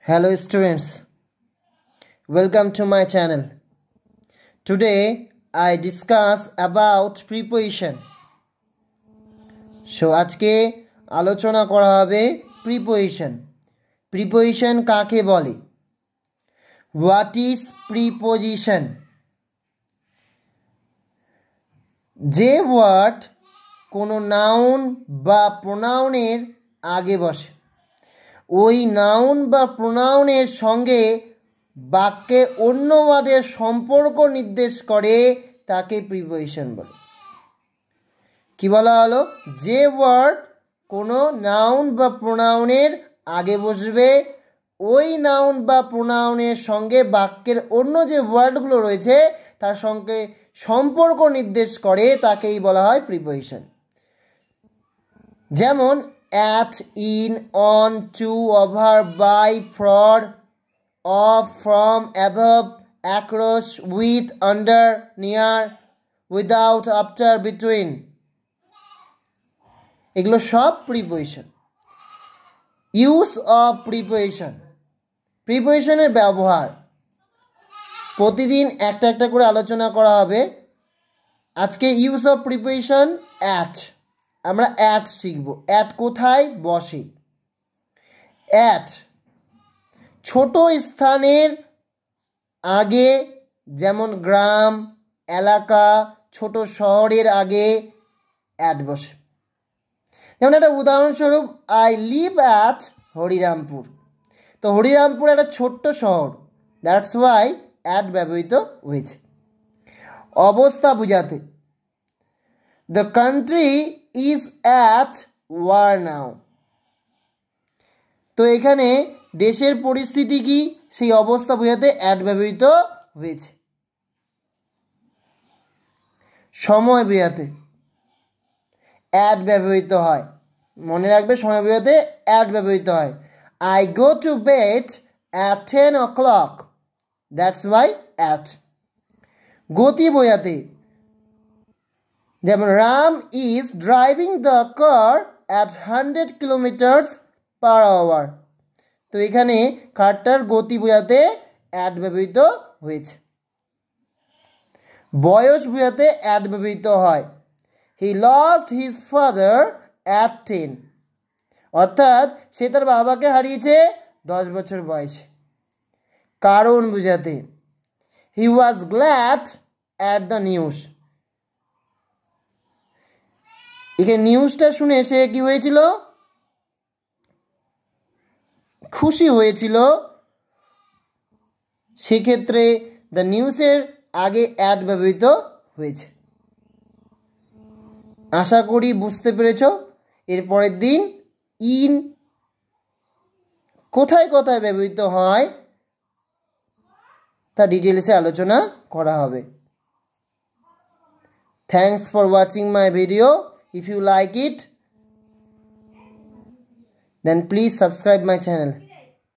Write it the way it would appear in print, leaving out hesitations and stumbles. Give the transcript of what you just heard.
Hello students, welcome to my channel. Today I discuss about preposition. So আজকে আলোচনা করা হবে preposition. Preposition কাকে বলে? What is preposition? যে ওয়ার্ড কোনো নাউন বা প্রোনাউনের আগে বসে ওই নাউন বা প্রোনাউনের সঙ্গে বাক্যে অন্য ওয়ার্ডের সম্পর্ক নির্দেশ করে তাকে প্রিপোজিশন বলে। কি বলা হলো? যে ওয়ার্ড কোনো নাউন বা প্রোনাউনের আগে বসবে ওই নাউন বা প্রোনাউনের সঙ্গে বাক্যের অন্য যে ওয়ার্ডগুলো রয়েছে তার সঙ্গে সম্পর্ক নির্দেশ করে তাকেই বলা হয় প্রিপোজিশন। যেমন at, in, on, to, over, by, for, of, from, above, across, with, under, near, without, after, between, এগুলো সব প্রিপোজিশন। ইউজ অফ প্রিপোজিশন, প্রিপোজিশনের ব্যবহার প্রতিদিন একটা একটা করে আলোচনা করা হবে। আজকে ইউজ অফ প্রিপোজিশন অ্যাট, আমরা অ্যাট শিখব। অ্যাট কোথায় বসে? অ্যাট ছোট স্থানের আগে, যেমন গ্রাম, এলাকা, ছোট শহরের আগে অ্যাট বসে। যেমন একটা উদাহরণস্বরূপ, আই লিভ অ্যাট হরিরামপুর। তো হরিরামপুর একটা ছোট্ট শহর, দ্যাটস ওয়াই অ্যাট ব্যবহৃত হয়েছে। অবস্থা বোঝাতে, the country is at war now. তো এখানে দেশের পরিস্থিতি কি সেই অবস্থা বোঝাতে অ্যাট ব্যবহৃত হয়েছে। সময় বোঝাতে অ্যাট ব্যবহৃত হয়, মনে রাখবে সময় বোঝাতে অ্যাট ব্যবহৃত হয়। I go to bed at 10 o'clock, that's why at. গতি বোঝাতে, যেমন Ram is driving the car at 100 km/h। তো এখানে কারটার গতি বোঝাতে অ্যাট ব্যবহৃত হয়েছে। বয়স বোঝাতে অ্যাট ব্যবহৃত হয়। He lost his father at 10, অর্থাৎ সে তার বাবাকে হারিয়েছে 10 বছর বয়সে। কারণ বোঝাতে, হি ওয়াজ গ্ল্যাড অ্যাট দ্য নিউজ। এখানে নিউজটা শুনে সে কি হয়েছিল? খুশি হয়েছিল। সেক্ষেত্রে দ্য নিউজের আগে অ্যাট ব্যবহৃত হয়েছে। আশা করি বুঝতে পেরেছ। এর পরের দিন ইন কোথায় কোথায় ব্যবহৃত হয় তা ডিটেলসে আলোচনা করা হবে। Thanks for watching my video. If you like it, then please subscribe my channel.